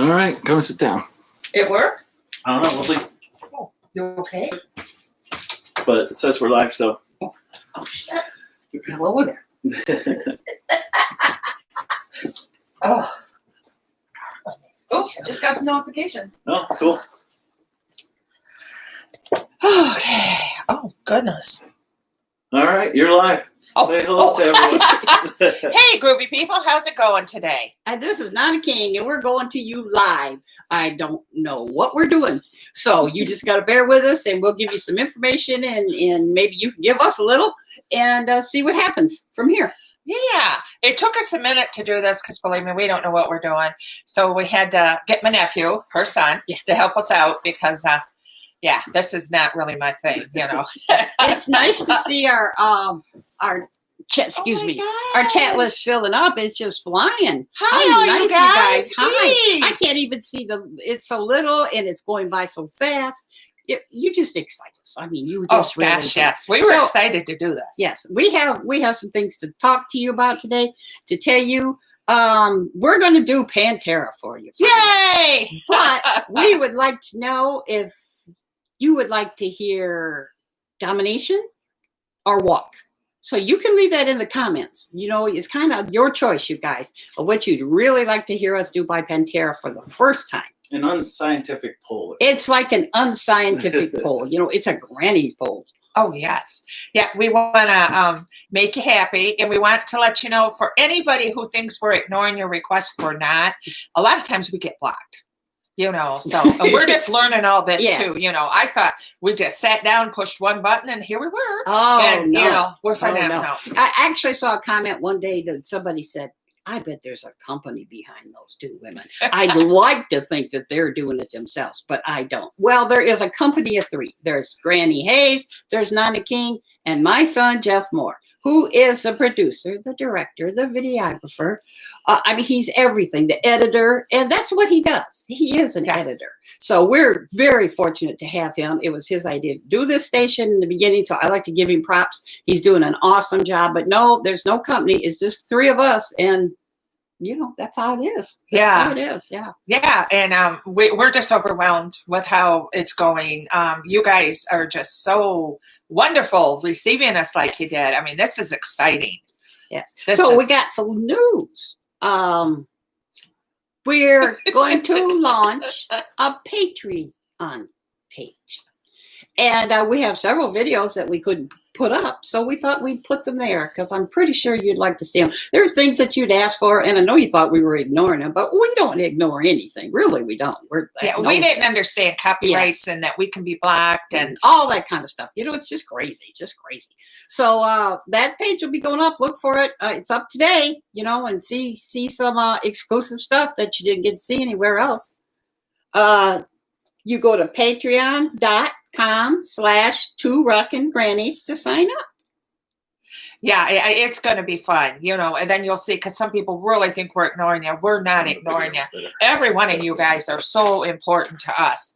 All right, come sit down. It worked? I don't know. We'll see. Oh, you okay? But it says we're live, so. Oh, shit. You can go over there. Oh. Oh, just got the notification. Oh, cool. Okay. Oh, goodness. All right, you're live. Oh, Say hello to everyone. Hey, groovy people. How's it going today? This is Nana King, and we're going to you live. I don't know what we're doing. So you just got to bear with us, and we'll give you some information, and maybe you can give us a little and see what happens from here. Yeah, it took us a minute to do this because, believe me, we don't know what we're doing. So we had to get my nephew, her son, Yes. to help us out because, yeah, this is not really my thing, you know. It's nice to see our chat. Excuse me. Our chat list filling up. It's just flying. Hi, all you guys. Hi. I Jeez. can't even see it's so little, and it's going by so fast. You just excite us. I mean, you Oh, just really gosh, do. yes. We were excited to do this. Yes, we have some things to talk to you about today. To tell you, we're going to do Pantera for you. Yay! But we would like to know if you would like to hear Domination or Walk. So you can leave that in the comments. You know, it's kind of your choice, you guys, of what you'd really like to hear us do by Pantera for the first time. An unscientific poll. It's like an unscientific poll. You know, it's a Grannies poll. Oh, yes. Yeah, we want to make you happy, and we want to let you know, for anybody who thinks we're ignoring your request, we're not. A lot of times we get blocked, you know, so and we're just learning all this, Yes. too. You know, I thought we just sat down, pushed one button, and here we were. Oh, and, no. you know, we're finding Oh, out no. now. I actually saw a comment one day that somebody said, I bet there's a company behind those two women. I'd like to think that they're doing it themselves, but I don't. Well, there is a company of three. There's Granny Hayes, there's Nana King, and my son, Jeff Moore, who is the producer, the director, the videographer. I mean, he's everything, the editor, and that's what he does. He is an editor. So we're very fortunate to have him. It was his idea to do this station in the beginning, so I like to give him props. He's doing an awesome job, but no, there's no company. It's just three of us, and you know, that's how it is. That's how it is, yeah. Yeah, and we're just overwhelmed with how it's going. You guys are just so wonderful receiving us like you did. I mean, this is exciting. Yes. We got some news. We're going to launch a Patreon page. And we have several videos that we couldn't put up, so we thought we'd put them there because I'm pretty sure you'd like to see them. There are things that you'd ask for, and I know you thought we were ignoring them, but we don't ignore anything. Really, we don't. We didn't understand copyrights and that we can be blocked and all that kind of stuff. You know, it's just crazy. It's just crazy. So that page will be going up. Look for it. It's up today, you know, and see some exclusive stuff that you didn't get to see anywhere else. You go to patreon.com/2rockin' to sign up. Yeah, it's going to be fun, you know, and then you'll see, because some people really think we're ignoring you. We're not ignoring you. Every one of you guys are so important to us.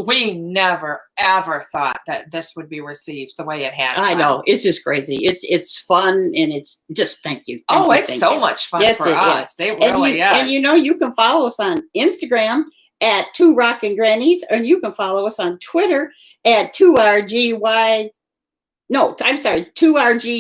We never, ever thought that this would be received the way it has. I know. It's just crazy. It's fun, and it's just thank you. It's so much fun for us. It really is. And you know, you can follow us on Instagram at 2 Rockin' Grannies, and you can follow us on Twitter at 2RG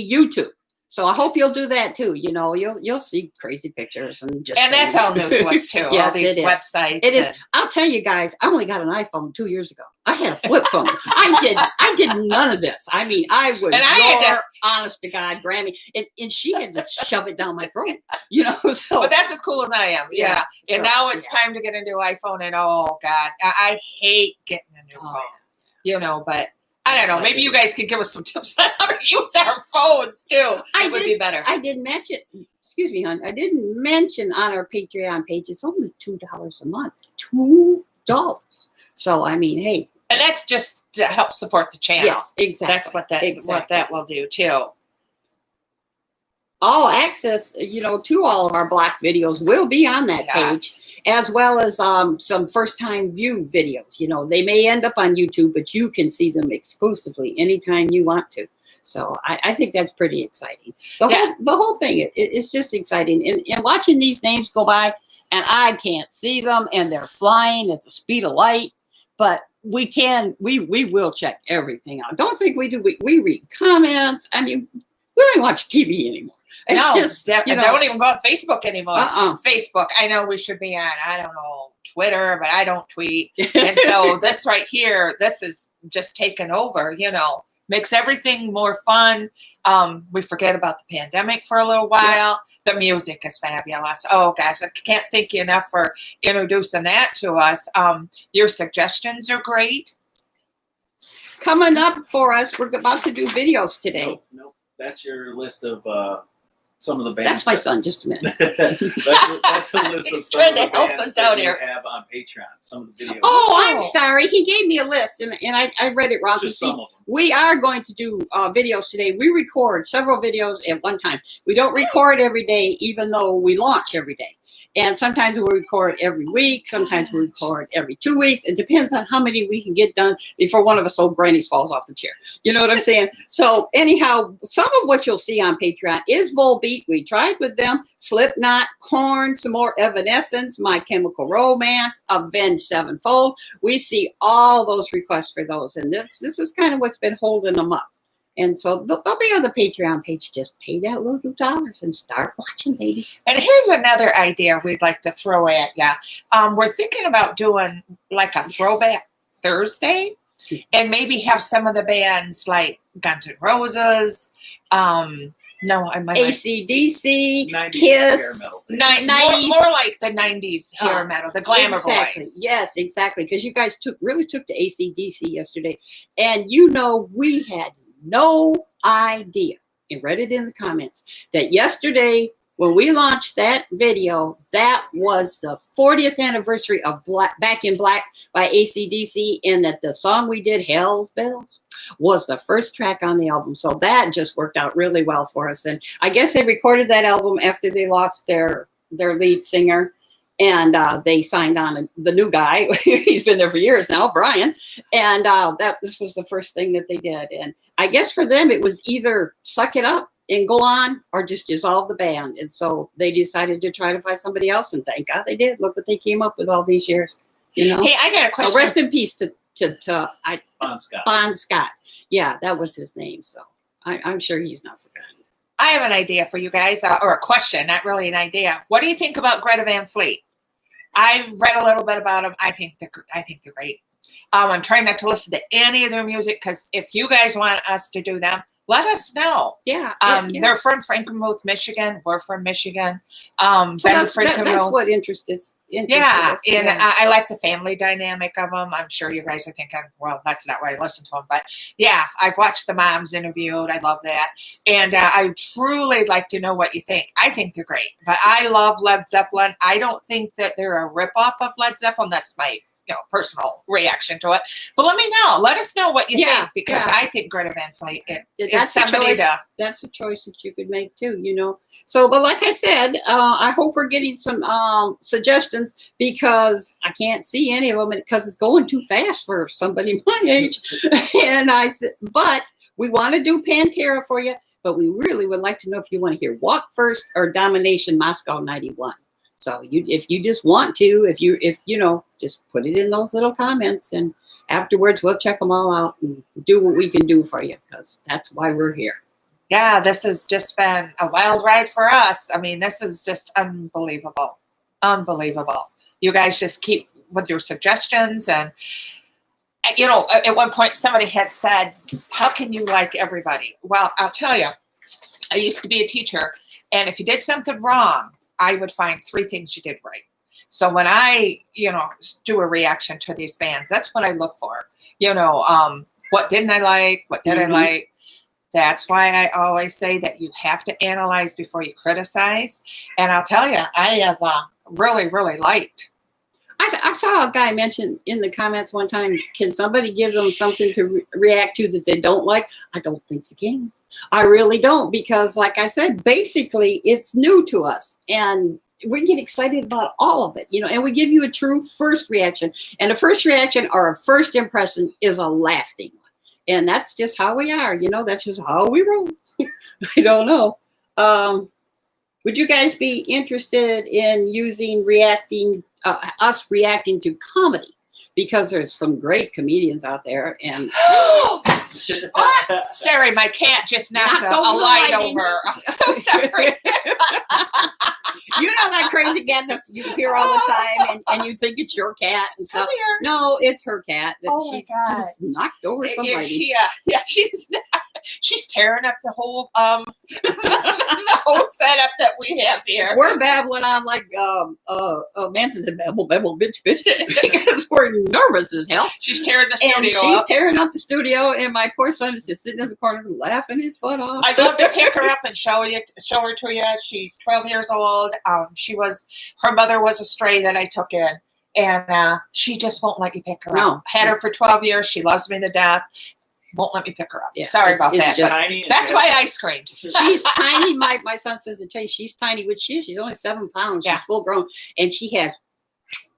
YouTube. So I hope you'll do that too. You know, you'll see crazy pictures and that's all new to us too. Yes, all these it is. websites. It is. I'll tell you guys, I only got an iPhone 2 years ago. I had a flip phone. I did none of this. I mean, I was honest to God, Grammy, and she had to shove it down my throat. You know, so. But that's as cool as I am. Yeah. And now it's time to get a new iPhone, and oh God, I hate getting a new phone. You know, but I don't know. Maybe you guys could give us some tips on how to use our phones too. It would be better. I did mention. Excuse me, hon. I didn't mention on our Patreon page. It's only $2 a month. $2. So I mean, hey. And that's just to help support the channel. Yes, exactly. That's what that will do too. All access, you know, to all of our block videos will be on that page, as well as some first-time view videos. You know, they may end up on YouTube, but you can see them exclusively anytime you want to. So I think that's pretty exciting. The whole thing, it's just exciting. And watching these names go by, and I can't see them, and they're flying at the speed of light. But we will check everything out. Don't think we do. We read comments. I mean, we don't even watch TV anymore. It's no, just, I don't even go on Facebook anymore. Facebook, I know we should be on, I don't know, Twitter, but I don't tweet. And so this right here, this is just taken over, makes everything more fun. We forget about the pandemic for a little while. The music is fabulous. Oh gosh, I can't thank you enough for introducing that to us. Your suggestions are great. Coming up for us, we're about to do videos today. Nope. That's your list of some of the bands. That's my son. Just a minute. that's a list of some of the bands that you have on Patreon. Some of the videos. Oh, I'm sorry. He gave me a list, and I read it wrong. Just some of them. We are going to do videos today. We record several videos at one time. We don't record every day, even though we launch every day. And sometimes we record every week. Sometimes we record every 2 weeks. It depends on how many we can get done before one of us old grannies falls off the chair. You know what I'm saying? So anyhow, some of what you'll see on Patreon is Volbeat. We tried with them. Slipknot, Korn, some more Evanescence, My Chemical Romance, Avenged Sevenfold. We see all those requests for those. And this is kind of what's been holding them up. And so they'll be on the Patreon page. Just pay that little $2 and start watching, ladies. And here's another idea we'd like to throw at you. We're thinking about doing like a throwback Thursday, and maybe have some of the bands like Guns N' Roses. AC/DC, 90s Kiss. hair metal. More like the 90s hair metal, the glamour boys. Yes, exactly. Because you guys really took to AC/DC yesterday. And we had no idea, and read it in the comments, that yesterday when we launched that video, that was the 40th anniversary of Back in Black by AC/DC, and that the song we did, Hell's Bells, was the first track on the album. So that just worked out really well for us. And I guess they recorded that album after they lost their lead singer. And they signed on the new guy. He's been there for years now, Brian. And this was the first thing that they did. And I guess for them, it was either suck it up and go on or just dissolve the band. And so they decided to try to find somebody else. And thank God they did. Look what they came up with all these years. Hey, I got a question. So rest in peace to Bon Scott. Yeah, that was his name. So I'm sure he's not forgotten. I have an idea for you guys, or a question, not really an idea. What do you think about Greta Van Fleet? I've read a little bit about them. I think they're great. I'm trying not to listen to any of their music, because if you guys want us to do them, let us know. Yeah. They're from Frankenmuth, Michigan. We're from Michigan. So that's what interests us. Yeah, and I like the family dynamic of them. I'm sure you guys are thinking, well, that's not why I listen to them. But yeah, I've watched the moms interviewed. I love that. And I truly like to know what you think. I think they're great. But I love Led Zeppelin. I don't think that they're a ripoff of Led Zeppelin. That's my personal reaction to it. But let me know. Let us know what you think, because I think Greta Van Fleet is somebody that's a choice that you could make too, So, but like I said, I hope we're getting some suggestions, because I can't see any of them because it's going too fast for somebody my age. And I said, but we want to do Pantera for you, but we really would like to know if you want to hear Walk First or Domination Moscow 91. So if you just want to, if just put it in those little comments, and afterwards we'll check them all out and do what we can do for you, because that's why we're here. Yeah, this has just been a wild ride for us. I mean, this is just unbelievable. Unbelievable. You guys just keep with your suggestions. And, at one point somebody had said, how can you like everybody? Well, I'll tell you, I used to be a teacher, and if you did something wrong, I would find 3 things you did right. So when I, do a reaction to these bands, that's what I look for. What didn't I like? What did I like? That's why I always say that you have to analyze before you criticize. And I'll tell you, I have really, really liked. I saw a guy mention in the comments one time, can somebody give them something to react to that they don't like? I don't think you can. I really don't, because like I said, basically it's new to us, and we get excited about all of it, and we give you a true first reaction, and a first reaction or a first impression is a lasting one. And that's just how we are, that's just how we roll. I don't know. Would you guys be interested in using us reacting to comedy? Because there's some great comedians out there, and Sorry, my cat just knocked a over light lighting. over. I'm so sorry. you know that crazy cat that you hear all the time, and you think it's your cat and stuff. Come here. No, it's her cat that Oh my she's God. just knocked over somebody. Is she, yeah, she's tearing up the whole the whole setup that we have here. We're babbling on like Manson said, babble, babble, bitch, because we're nervous as hell. She's tearing the And studio she's up. tearing up the studio, and my poor son is just sitting in the corner laughing his butt off. I'd love to pick her up and show her to you. She's 12 years old. Her mother was a stray that I took in, and she just won't let you pick her No. up. Had her for 12 years. She loves me to death. Won't let me pick her up. Yeah, Sorry about it's that. just- But Tiny. that's why I screamed. She's tiny. My son says to tell you, she's tiny, which she is. She's only 7 pounds. Yeah. She's full grown, and she has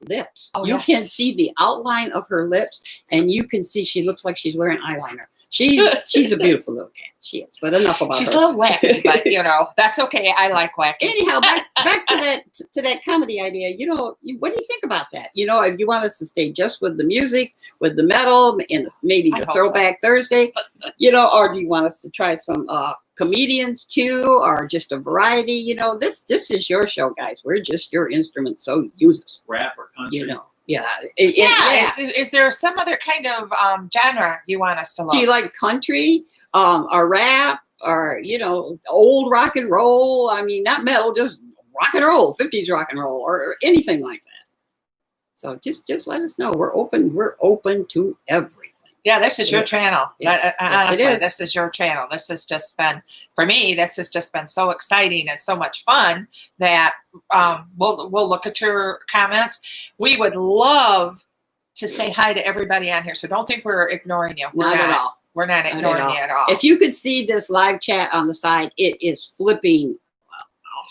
lips. Oh, you yes. can see the outline of her lips, and you can see she looks like she's wearing eyeliner. She's a beautiful little cat. She is. But enough about She's her. a little wacky, but that's okay. I like wacky. Anyhow, back to that comedy idea. What do you think about that? If you want us to stay just with the music, with the metal, and maybe I the hope Throwback Thursday, or do you want us to try some comedians too, or just a variety? This is your show, guys. We're just your instrument, so use us. Rap or country. Yeah. Yeah. Is there some other kind of genre you want us to love? Do you like country, or rap, or old rock and roll? I mean, not metal, just rock and roll, 50s rock and roll, or anything like that. So just let us know. We're open to everything. Yeah, this is your channel. Yes, Honestly, it is. this is your channel. This has just been, for me, this has just been so exciting and so much fun that we'll look at your comments. We would love to say hi to everybody on here. So don't think we're ignoring you. Not at all. We're not ignoring you at all. If you could see this live chat on the side, it is flipping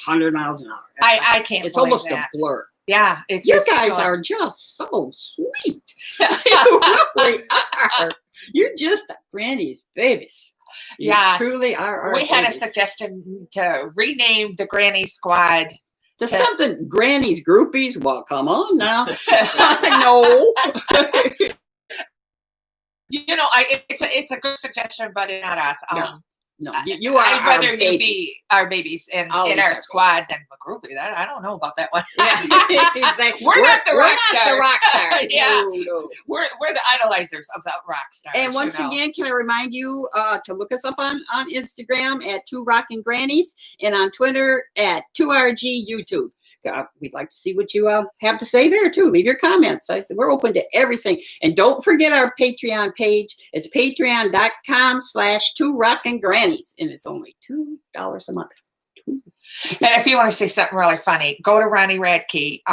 100 miles an hour. I can't It's believe almost that. a blur. Yeah, it's You just guys fun. are just so sweet. You really are. You're just Grannies babies. You Yes. truly are. Our We had a babies. suggestion to rename the Granny Squad. To something Grannies groupies. Well, come on now. No. It's a good suggestion, but it's not us. No, you are I'd our rather you be babies. our babies in Always our our squad babies. than a groupie. I don't know about that one. Yeah, exactly. We're not the rock not the stars. rock stars. Yeah. No. We're the idolizers of the rock stars. And once again, can I remind you to look us up on Instagram at 2 Rockin' Grannies and on Twitter at 2RG YouTube. We'd like to see what you have to say there too. Leave your comments. I said we're open to everything. And don't forget our Patreon page. It's patreon.com/2 Rockin' Grannies. And it's only $2 a month. And if you want to see something really funny, go to Ronnie Radke.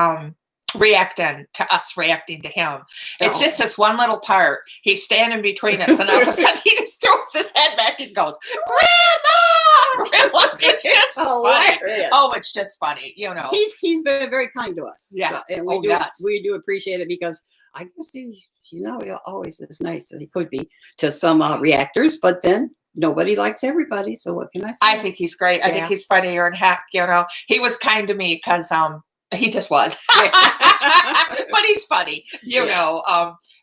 Reacting to us reacting to him. It's just this one little part. He's standing between us, and all of a sudden he just throws his head back and goes, "Grandma!" It's just funny. hilarious. Oh, it's just funny, He's been very kind to us. Yeah. So, and Yes. we do appreciate it because I guess he's not always as nice as he could be to some reactors, but then nobody likes everybody. So what can I say? I think he's great. I think he's funnier and heck, he was kind to me because he just was. But he's funny,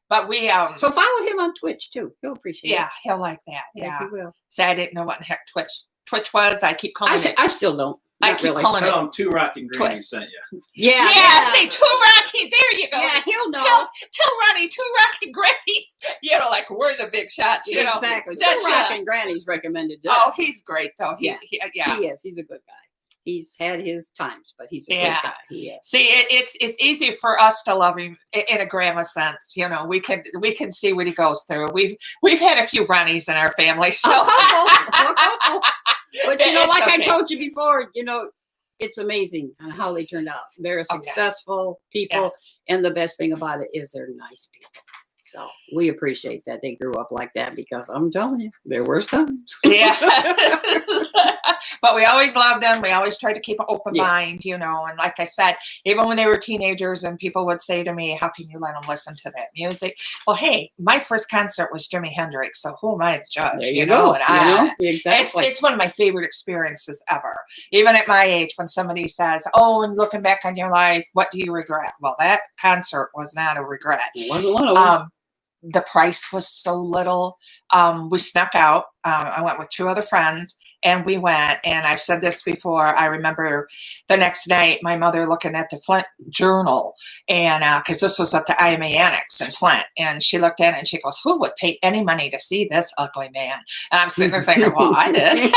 but we So follow him on Twitch too. He'll appreciate it. yeah, he'll like that. Yeah. he will. So I didn't know what the heck Twitch was. I keep calling it. I still don't. I Not keep really. calling Tell it. him 2 Rockin' Grannies Twist. sent you. Yeah. Yeah, say 2 Rocky. There you go. Yeah, he'll know. Tell Ronnie 2 Rocky Grannies. Like we're the big shots. Exactly. Such Two a- Rockin' Grannies recommended this. Oh, he's great though. Yeah. He He is. He's a good guy. He's had his times, but he's a Yeah. good guy. He is. See, it's easy for us to love him in a grandma sense. We can see what he goes through. We've had a few Ronnies in our family, so But It's like I okay. told you before, it's amazing on how they turned out. They're Oh, yes. successful people, yes. and the best thing about it is they're nice people. So we appreciate that they grew up like that, because I'm telling you, there were times. Yeah. But we always loved them. We always tried to keep an open Yes. mind, you know. And like I said, even when they were teenagers and people would say to me, how can you let them listen to that music? Well, hey, my first concert was Jimi Hendrix. So who am I to judge? There you go. And Exactly. it's one of my favorite experiences ever. Even at my age, when somebody says, oh, and looking back on your life, what do you regret? Well, that concert was not a regret. It wasn't one of them. The price was so little. We snuck out. I went with 2 other friends, and we went. And I've said this before. I remember the next night, my mother looking at the Flint Journal, and because this was at the IMA Annex in Flint, and she looked at it and she goes, "Who would pay any money to see this ugly man?" And I'm sitting there thinking, "Well, I did."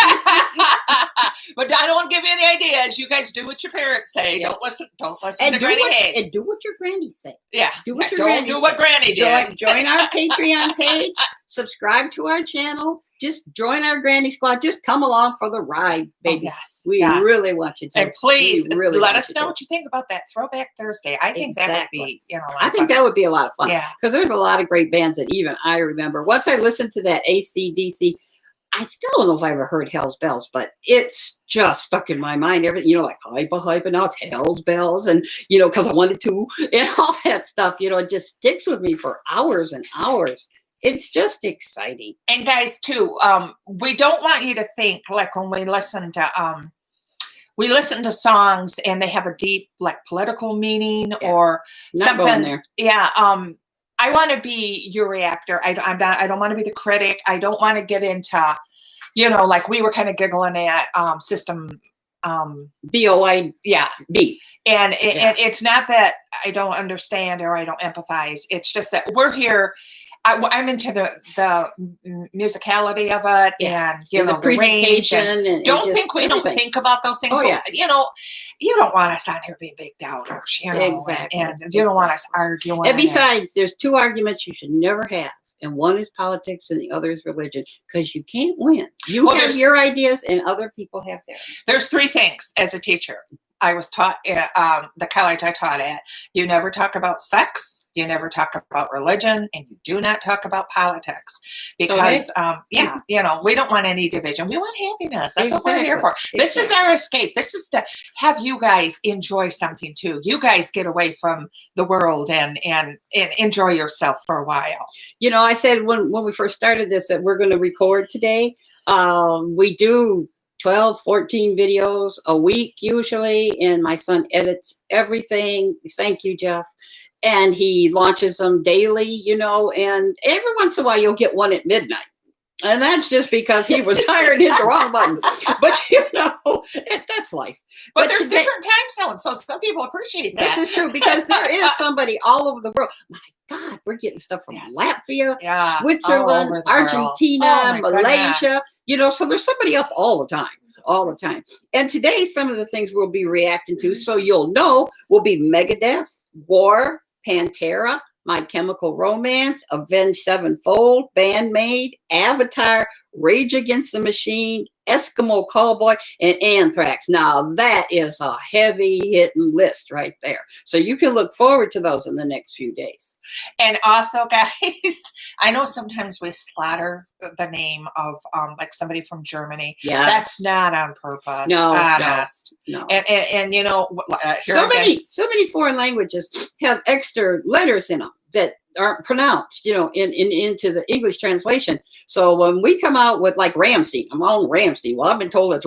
But I don't want to give you any ideas. You guys do what your parents say. Yes. Don't listen to Granny Hayes. And do what your granny say. Yeah. Do what your don't granny do what say. Granny did. Join our Patreon page. Subscribe to our channel. Just join our Granny Squad. Just come along for the ride, baby. Yes, We yes. really want you to. And please We really let want us you know to. what you think about that Throwback Thursday. I think that would be, a lot I of think fun. that would be a lot of fun. Yeah. Because there's a lot of great bands that even I remember. Once I listened to that AC/DC, I still don't know if I ever heard Hell's Bells, but it's just stuck in my mind. Like hype, and now it's Hell's Bells, and because I wanted to, and all that stuff. It just sticks with me for hours and hours. It's just exciting. And guys, too, we don't want you to think like when we listen to songs and they have a deep like political meaning or Not something. going there. Yeah. I want to be your reactor. I don't want to be the critic. I don't want to get into, like we were kind of giggling at System. BOIB. Yeah. And Yeah. it's not that I don't understand or I don't empathize. It's just that we're here. I'm into the musicality of it, and the presentation. And don't think we don't think about those things. Oh, yeah. You don't want us on here being big doubters, Exactly. and you don't want us arguing. And besides, there's 2 arguments you should never have. And one is politics and the other is religion, because you can't win. You have your ideas and other people have theirs. There's 3 things as a teacher. I was taught at the college I taught at. You never talk about sex, you never talk about religion, and you do not talk about politics. Because, we don't want any division. We want happiness. That's what we're here for. This is our escape. This is to have you guys enjoy something too. You guys get away from the world and enjoy yourself for a while. I said when we first started this that we're going to record today. We do 12, 14 videos a week usually, and my son edits everything. Thank you, Jeff. And he launches them daily, and every once in a while you'll get one at midnight. And that's just because he was tired and hit the wrong button. But, that's life. But there's different time zones, so some people appreciate that. This is true, because there is somebody all over the world. My God, we're getting stuff from Latvia, Switzerland, Argentina, Malaysia. So there's somebody up all the time. And today, some of the things we'll be reacting to, so you'll know, will be Megadeth, War, Pantera, My Chemical Romance, Avenged Sevenfold, Bandmade, Avatar, Rage Against the Machine, Eskimo Cowboy, and Anthrax. Now, that is a heavy-hitting list right there. So you can look forward to those in the next few days. And also, guys, I know sometimes we slaughter the name of like somebody from Germany. Yeah, that's not on purpose. No, honest. No. And so many foreign languages have extra letters in them that aren't pronounced, into the English translation. So when we come out with like Ramsey, I'm on Ramsey. Well, I've been told it's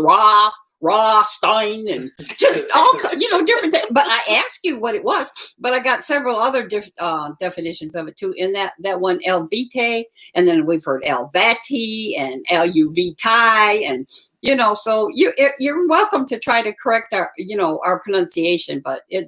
Stein, and just all different things. But I asked you what it was, but I got several other definitions of it too. In that one, El Vitae, and then we've heard El Vati and El Vitae, and so you're welcome to try to correct our pronunciation, but you're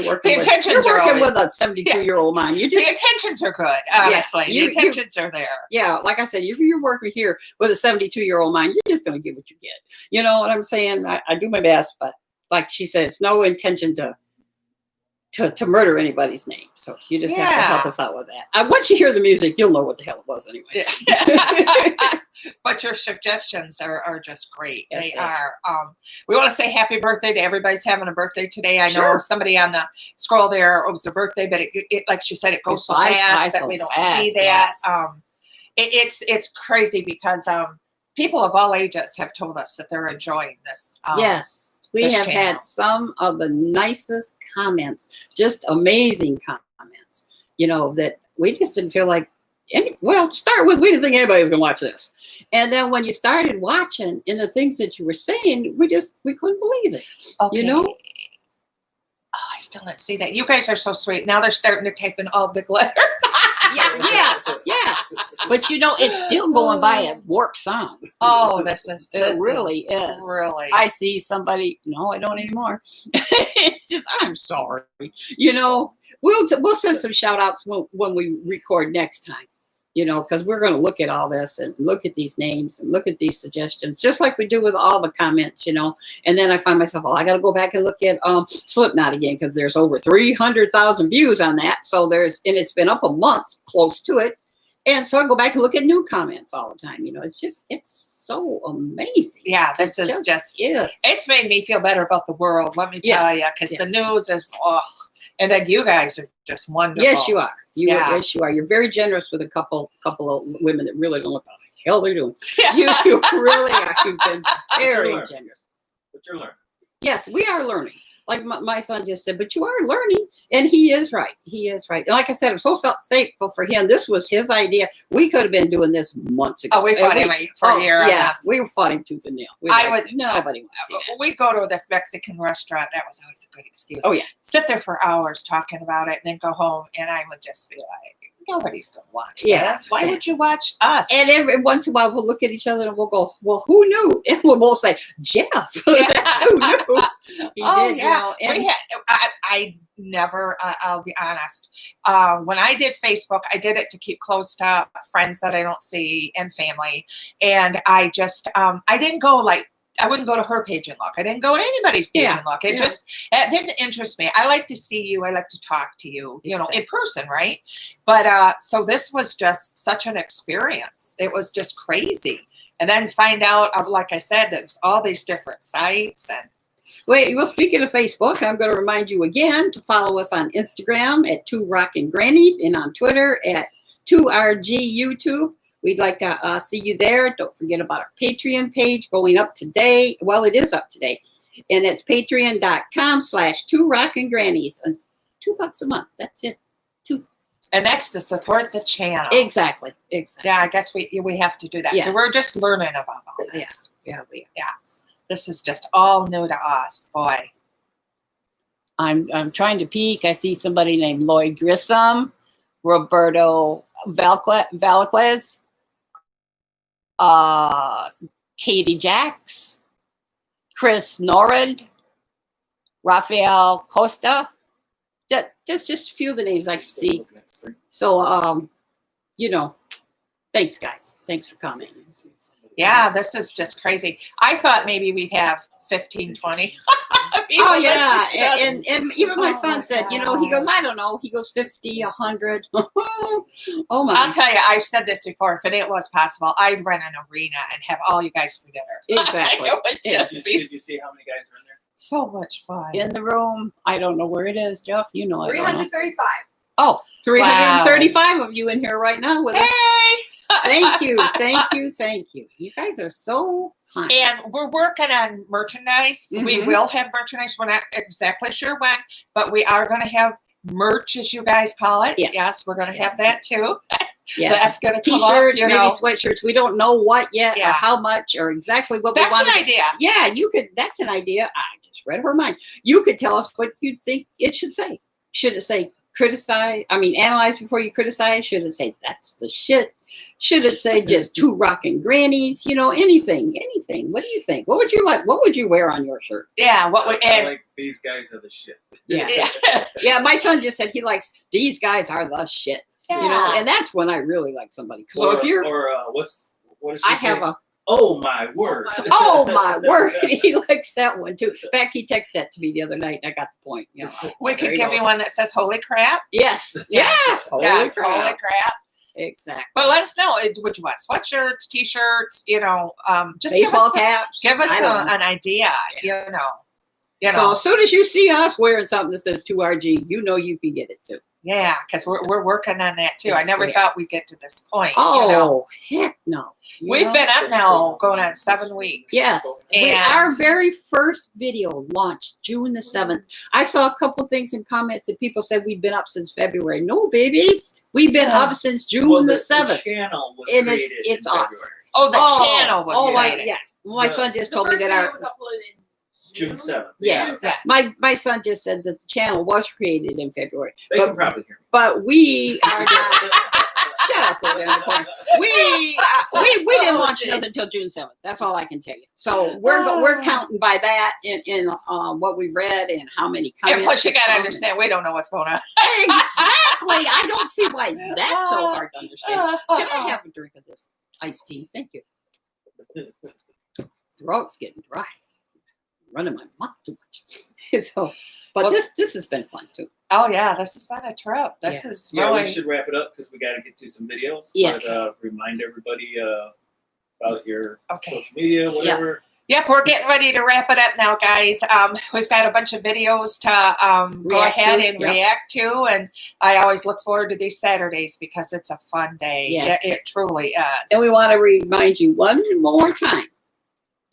working with a 72-year-old mind. The intentions are good, honestly. The intentions are there. Yeah, like I said, if you're working here with a 72-year-old mind, you're just going to get what you get. You know what I'm saying? I do my best, but like she said, it's no intention to to murder anybody's name. So you just have to help us out with that. Once you hear the music, you'll know what the hell it was anyway. But your suggestions are just great. Yes, They yes. are. We want to say happy birthday to everybody's having a birthday today. I know Sure. somebody on the scroll there, it was their birthday, but it like she said, it goes so fast that we don't see that. Yes. It's crazy because people of all ages have told us that they're enjoying this. Yes. We this have channel. had some of the nicest comments, just amazing comments, that we just didn't feel like, to start with, we didn't think anybody was going to watch this. And then when you started watching and the things that you were saying, we couldn't believe it. Okay. Oh, I still didn't see that. You guys are so sweet. Now they're starting to type in all big letters. Yes. But it's still going by at warp sound. Oh, this really is. Really. I see somebody. No, I don't anymore. It's just, I'm sorry. We'll send some shout outs when we record next time. Because we're going to look at all this and look at these names and look at these suggestions, just like we do with all the comments, And then I find myself, I got to go back and look at Slipknot again, because there's over 300,000 views on that. So and it's been up a month, close to it. And so I go back and look at new comments all the time. It's so amazing. Yeah, this is just it's made me feel better about the world. Let me tell you, because the news is, and then you guys are just wonderful. Yes, you are. Yes, you are. You're very generous with a couple of women that really don't know what the hell they're doing. You really are. You've been very generous. But you're learning. Yes, we are learning. Like my son just said, but you are learning. And he is right. He is right. And like I said, I'm so thankful for him. This was his idea. We could have been doing this months ago. Oh, we fought him for a year. Yeah, we fought him tooth and nail. Nobody wants to see that. We go to this Mexican restaurant. That was always a good excuse. Oh, yeah. Sit there for hours talking about it and then go home. And I would just be like, nobody's going to watch this. Why would you watch us? And every once in a while, we'll look at each other and we'll go, well, who knew? And we'll both say, Jeff. That's who knew. I never, I'll be honest. When I did Facebook, I did it to keep close to friends that I don't see and family. And I just, I didn't go I wouldn't go to her page and look. I didn't go to anybody's page and look. It didn't interest me. I like to see you. I like to talk to you, in person, right? But so this was just such an experience. It was just crazy. And then find out, like I said, there's all these different sites. And well, speaking of Facebook, I'm going to remind you again to follow us on Instagram at 2 Rockin' Grannies and on Twitter at 2RG YouTube. We'd like to see you there. Don't forget about our Patreon page going up today. Well, it is up today. And it's patreon.com/2 Rockin' Grannies. It's $2 a month. That's it. And that's to support the channel. Exactly. Yeah, I guess we have to do that. Yes. So we're just learning about all this. Yeah. This is just all new to us, boy. I'm trying to peek. I see somebody named Lloyd Grissom, Roberto Valquez, Katie Jacks, Chris Norrid, Rafael Costa. That's just a few of the names I can see. So, thanks, guys. Thanks for commenting. Yeah, this is just crazy. I thought maybe we'd have 15, 20. Oh, yeah. And even my son said, he goes, I don't know. He goes 50, 100. Oh, my. I'll tell you, I've said this before. If it was possible, I'd rent an arena and have all you guys for dinner. Exactly. Did you see how many guys are in there? So much fun. In the room. I don't know where it is, Jeff. You know it. 335. Oh, 335 of you in here right now with us. Thank you. You guys are so kind. And we're working on merchandise. Mm-hmm. We will have merchandise. We're not exactly sure when, but we are going to have merch, as you guys call it. Yes, we're going to have that too. Yes. That's going to come T-shirts, up, maybe sweatshirts. We don't know what yet or how much or exactly what we want. That's an idea. Yeah, you could. That's an idea. I just read her mind. You could tell us what you think it should say. Should it say analyze before you criticize? Should it say that's the shit? Should it say just 2 Rockin' Grannies? Anything. What do you think? What would you like? What would you wear on your shirt? Yeah. I like these guys are the shit. Yeah. Yeah. My son just said he likes these guys are the shit. Yeah. And that's when I really like somebody. So if you're, what is she I have saying? Oh my word! Oh my word, he likes that one too. In fact, he texted that to me the other night, and I got the point. You know, We there could he give you goes. one that says "Holy crap." Yes, yes, holy Yes, crap. holy crap. Exactly. But let us know what you want: sweatshirts, t-shirts. You know, just Baseball caps. give us I don't know. an idea. You know. So as soon as you see us wearing something that says 2RG, you know you can get it too. Yeah, because we're working on that too. I Yes, never we thought we'd get to this point. Oh, you know. heck no. You We've know? been up now going on 7 weeks. Yes. And Our very first video launched June the 7th. I saw a couple things in comments that people said we've been up since February. No, babies. We've been up since June the 7th. The channel was And created it's in awesome. February. Oh, the channel was created. Yeah. My son just told me that our was uploaded in June 7th. Yeah. June 7th. my son just said that the channel was created in February. They can probably hear me. But we are not. Shut up over there in the corner. We didn't launch nothing until June 7th. That's all I can tell you. So we're counting by that in what we read and how many comments. And plus, you got to come. understand, we don't know what's going on. Exactly. I don't see why that's so hard to understand. Can I have a drink of this iced tea? Thank you. Throat's getting dry. Running my mouth too much. So, but this has been fun too. Oh yeah, this has been a trip. This is really. Yeah, we should wrap it up because we got to get to some videos. Yes. But remind everybody about your Okay. social media, whatever. Yep, we're getting ready to wrap it up now, guys. We've got a bunch of videos to go React ahead to, and yep. react to, and I always look forward to these Saturdays because it's a fun day. Yes. It truly is. And we want to remind you one more time.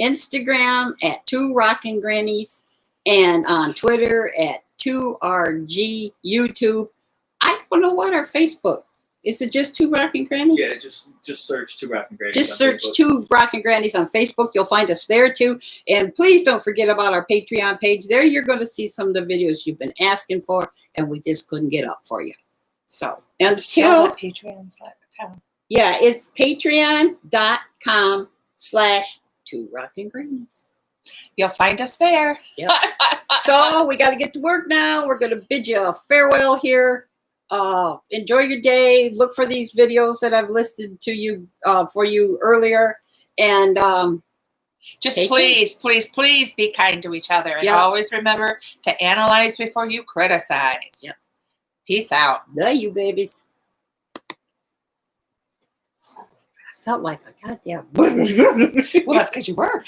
Instagram at 2 Rockin' Grannies and on Twitter at 2RG, YouTube. I don't know what our Facebook. Is it just 2 Rockin' Grannies? Yeah, just search 2 Rockin' Grannies. Just on search Facebook. 2 Rockin' Grannies on Facebook. You'll find us there too. And please don't forget about our Patreon page. There you're going to see some of the videos you've been asking for, and we just couldn't get up for you. So until Patreon.com. yeah, it's patreon.com/2 Rockin' Grannies. You'll find us there. Yep. So we got to get to work now. We're going to bid you a farewell here. Enjoy your day. Look for these videos that I've listed to you for you earlier. And Just take please be kind to each other. And Yep. always remember to analyze before you criticize. Yep. Peace out. love you, babies. I felt like a goddamn. Well, that's because you were.